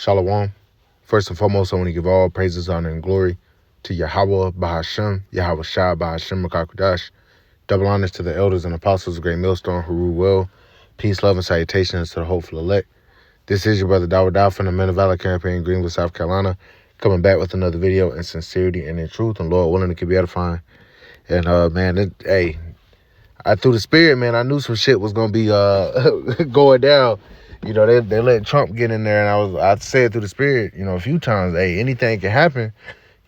Shalom. First and foremost, I want to give all praises, honor, and glory to Yahweh Bahashem, Yahweh Shai Bahashem Makakudash. Double honors to the elders and apostles of Great Millstone who rule well. Peace, love, and salutations to the hopeful elect. This is your brother Dawah Dow from the Men of Valor campaign in Greenville, South Carolina, coming back with another video in sincerity and in truth, and Lord willing, it can be edifying. And through the spirit, man, I knew some shit was gonna be going down. You know, they let Trump get in there, and I said through the spirit, a few times, hey, anything can happen.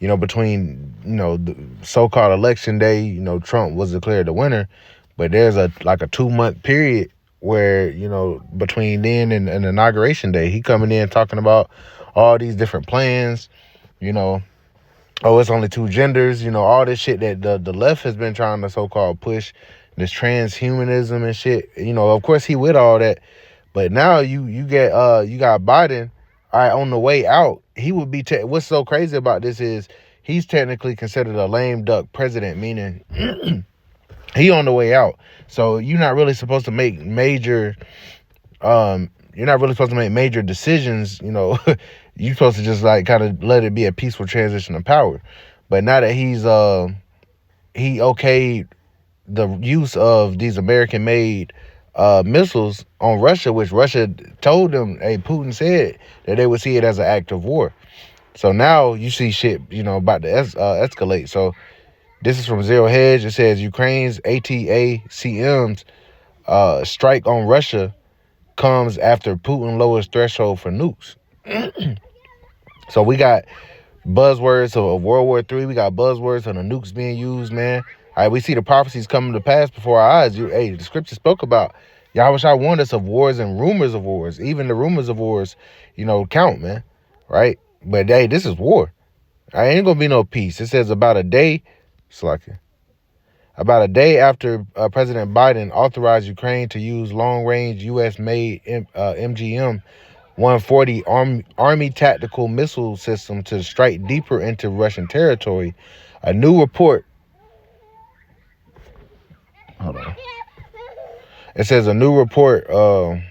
Between the so-called election day, Trump was declared the winner, but there's a 2-month period where between then and inauguration day, he coming in talking about all these different plans. It's only two genders. All this shit that the left has been trying to so-called push, this transhumanism and shit. Of course he with all that. But now you got Biden, all right, on the way out. He would be, what's so crazy about this is he's technically considered a lame duck president, meaning he on the way out. So you're not really supposed to make major, decisions. You're supposed to just kind of let it be a peaceful transition of power. But now that he okayed the use of these American-made missiles on Russia, which Russia told them, Putin said that they would see it as an act of war. So now you see shit, about to escalate. So this is from Zero Hedge. It says Ukraine's ATACMS strike on Russia comes after Putin lowers threshold for nukes. So we got buzzwords of World War III. We got buzzwords of the nukes being used, man. All right, we see the prophecies coming to pass before our eyes. The scripture spoke about Yahweh warned us of wars and rumors of wars. Even the rumors of wars, count, man. Right? But hey, this is war. I ain't gonna be no peace. It says about a day after President Biden authorized Ukraine to use long-range U.S.-made MGM 140 Army tactical missile system to strike deeper into Russian territory, a new report. Hold on. It says a new report. A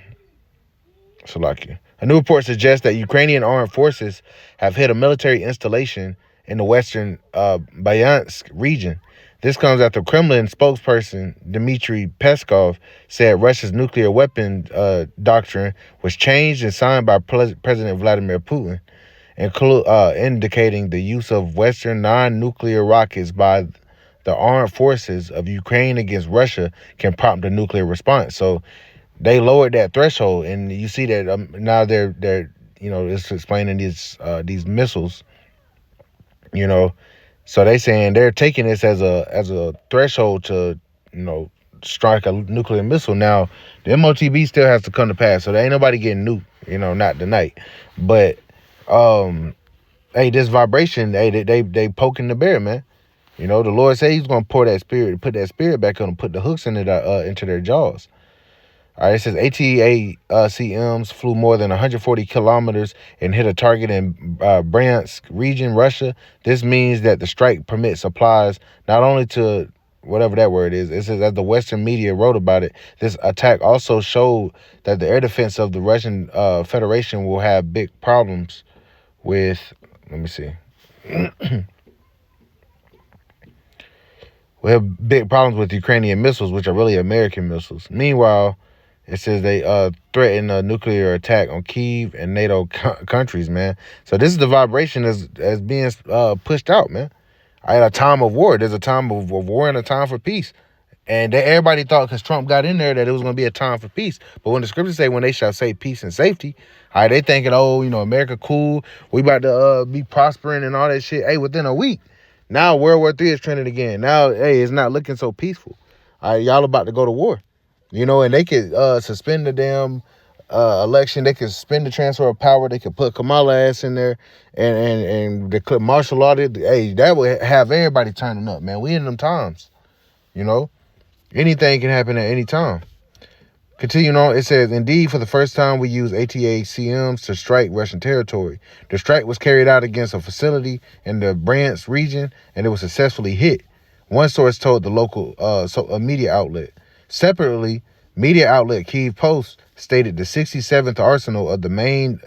new report suggests that Ukrainian armed forces have hit a military installation in the western Bryansk region. This comes after Kremlin spokesperson Dmitry Peskov said Russia's nuclear weapon doctrine was changed and signed by President Vladimir Putin, indicating the use of Western non-nuclear rockets by the armed forces of Ukraine against Russia can prompt a nuclear response. So they lowered that threshold, and you see that now they're it's explaining these missiles. So they saying they're taking this as a threshold to strike a nuclear missile. Now the MOTB still has to come to pass, so there ain't nobody getting nuked. Not tonight. But this vibration, they poking the bear, man. The Lord said he's going to pour that spirit, put that spirit back on them, put the hooks into their jaws. All right, it says ATACMS flew more than 140 kilometers and hit a target in Bryansk region, Russia. This means that the strike permits supplies not only to whatever that word is. It says that the Western media wrote about it. This attack also showed that the air defense of the Russian Federation will have big problems with, let me see. We have big problems with Ukrainian missiles, which are really American missiles. Meanwhile, it says they threaten a nuclear attack on Kyiv and NATO countries, man. So this is the vibration as being pushed out, man. At a time of war, there's a time of war and a time for peace. And everybody thought because Trump got in there that it was going to be a time for peace. But when the scriptures say when they shall say peace and safety, all right, they thinking, America cool. We about to be prospering and all that shit. Hey, within a week. Now World War III is trending again. Now, it's not looking so peaceful. All right, y'all about to go to war. And they could suspend the damn election. They could suspend the transfer of power. They could put Kamala ass in there and declare martial law. Hey, that would have everybody turning up, man. We in them times. Anything can happen at any time. Continuing on, it says, indeed, for the first time, we use ATACMS to strike Russian territory. The strike was carried out against a facility in the Bryansk region, and it was successfully hit. One source told the local media outlet. Separately, media outlet Kyiv Post stated the 67th Arsenal of the main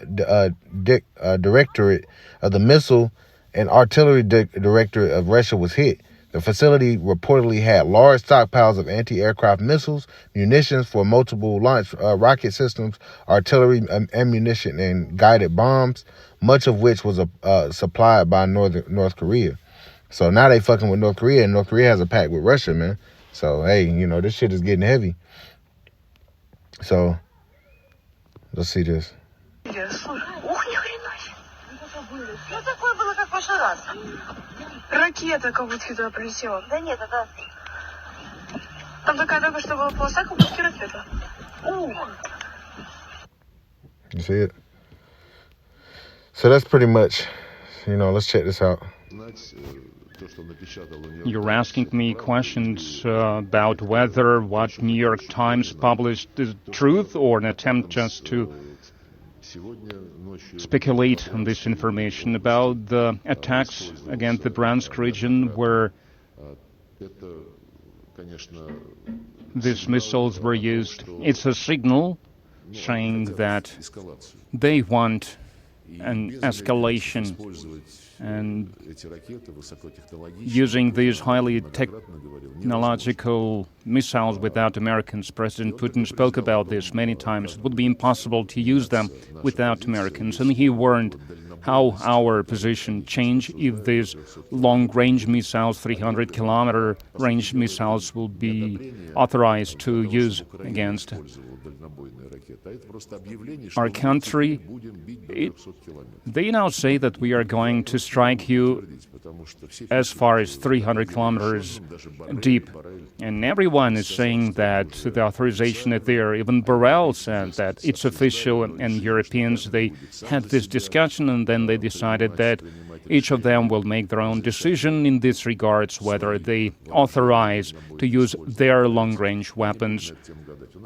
directorate of the Missile and Artillery Directorate of Russia was hit. The facility reportedly had large stockpiles of anti-aircraft missiles, munitions for multiple launch rocket systems, artillery ammunition, and guided bombs, much of which was supplied by North Korea. So now they fucking with North Korea, and North Korea has a pact with Russia, man. So, hey, this shit is getting heavy. So, let's see this. Ракета как будто туда полетела. Да нет, это... Там такая только что была полоса, как будто ракета. You see it? So that's pretty much, let's check this out. You're asking me questions about whether what New York Times published is truth or an attempt just to speculate on this information about the attacks against the Bryansk region where these missiles were used. It's a signal saying that they want an escalation, and using these highly technological missiles without Americans. President Putin spoke about this many times. It would be impossible to use them without Americans, and he warned how our position changed if these long-range missiles, 300-kilometer range missiles, will be authorized to use against our country. They now say that we are going to strike you as far as 300 kilometers deep. And everyone is saying that the authorization is there. Even Borrell said that it's official, and Europeans, they had this discussion, and then they decided that each of them will make their own decision in this regards, whether they authorize to use their long-range weapons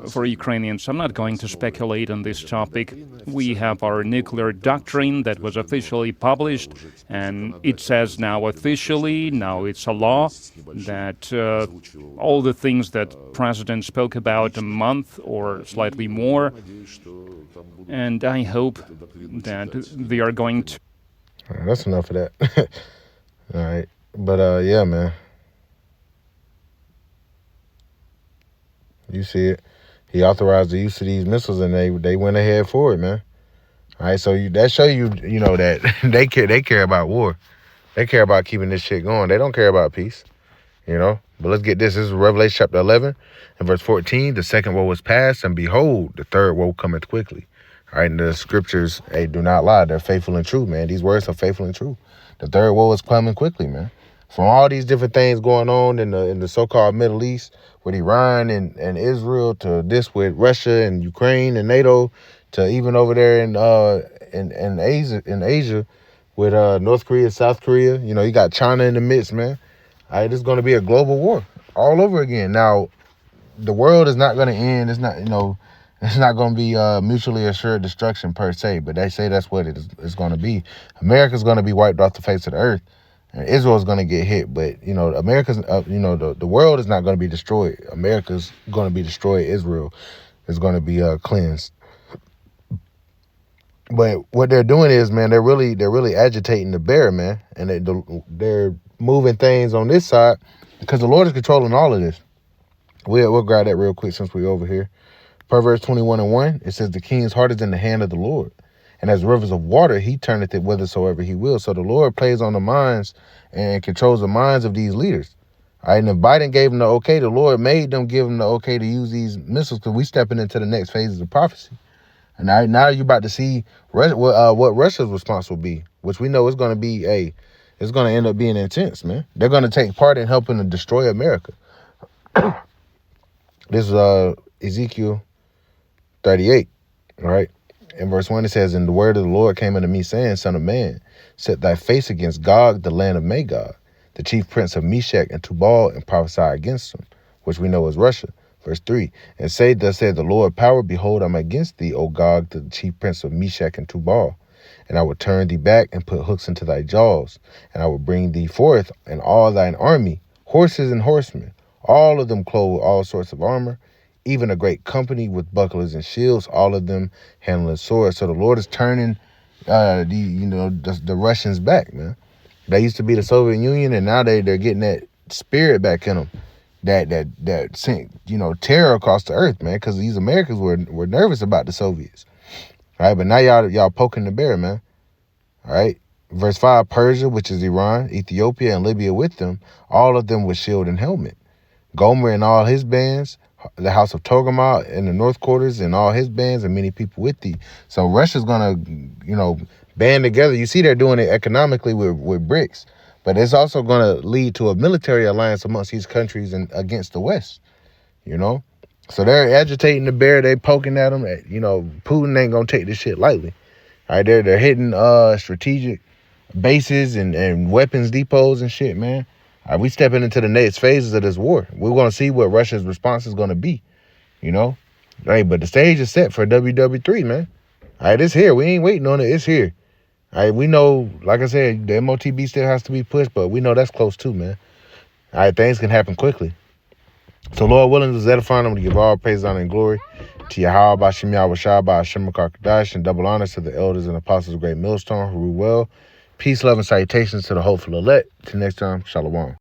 for Ukrainians. I'm not going to speculate on this topic. We have our nuclear doctrine that was officially published, and it says now officially, now it's a law, that all the things that President spoke about a month or slightly more, and I hope that they are going to... That's enough of that. All right. But, yeah, man. You see it. He authorized the use of these missiles, and they went ahead for it, man. All right, so that show you, that they care about war. They care about keeping this shit going. They don't care about peace, But let's get this. This is Revelation chapter 11 and verse 14. The second woe was past, and behold, the third woe cometh quickly. All right, and the scriptures, do not lie. They're faithful and true, man. These words are faithful and true. The third woe is coming quickly, man. From all these different things going on in the so-called Middle East, with Iran and Israel, to this with Russia and Ukraine and NATO, to even over there in Asia with North Korea, South Korea. You got China in the midst, man. All right, it's going to be a global war all over again. Now, the world is not going to end. It's not, it's not going to be mutually assured destruction per se, but they say that's what it's going to be. America's going to be wiped off the face of the earth. And Israel's going to get hit, but, America's, the world is not going to be destroyed. America's going to be destroyed. Israel is going to be cleansed. But what they're doing is, man, they're really agitating the bear, man. And they're moving things on this side because the Lord is controlling all of this. We'll grab that real quick since we're over here. Proverbs 21:1, it says, the king's heart is in the hand of the Lord. And as rivers of water, he turneth it whithersoever he will. So the Lord plays on the minds and controls the minds of these leaders. All right, and if Biden gave them the okay, the Lord made them give them the okay to use these missiles because we stepping into the next phases of prophecy. And now you're about to see what Russia's response will be, which we know is going to be it's going to end up being intense, man. They're going to take part in helping to destroy America. This is Ezekiel 38, all right? In verse 1, it says, and the word of the Lord came unto me, saying, Son of man, set thy face against Gog, the land of Magog, the chief prince of Meshach and Tubal, and prophesy against him, which we know is Russia. Verse 3, and say, thus said the Lord power, behold, I'm against thee, O Gog, the chief prince of Meshach and Tubal. And I will turn thee back and put hooks into thy jaws, and I will bring thee forth and all thine army, horses and horsemen, all of them clothed with all sorts of armor, even a great company with bucklers and shields, all of them handling swords. So the Lord is turning the Russians back, man. They used to be the Soviet Union, and now they're getting that spirit back in them, that sent terror across the earth, man. Because these Americans were nervous about the Soviets, all right? But now y'all poking the bear, man. All right. Verse 5: Persia, which is Iran, Ethiopia, and Libya with them, all of them with shield and helmet. Gomer and all his bands, the house of Togarmah in the north quarters and all his bands, and many people with thee. So Russia's gonna, band together. You see, they're doing it economically with BRICS, but it's also gonna lead to a military alliance amongst these countries and against the West. So they're agitating the bear. They poking at him. Putin ain't gonna take this shit lightly. All right, they're hitting strategic bases and weapons depots and shit, man. All right, we stepping into the next phases of this war. We're gonna see what Russia's response is gonna be. Hey, but the stage is set for WW3, man. All right, it's here. We ain't waiting on it. It's here. All right, we know, like I said, the MOTB still has to be pushed, but we know that's close too, man. All right, things can happen quickly. So, Lord willing, this is edifying. I'm going to give all praise, honor, and glory to Yahweh, Bashem Yahweh Shabbat, Hashem Kakadash, and double honors to the elders and apostles of Great Millstone who rule well. Peace, love, and salutations to the hopeful elect. Till next time, Shalom.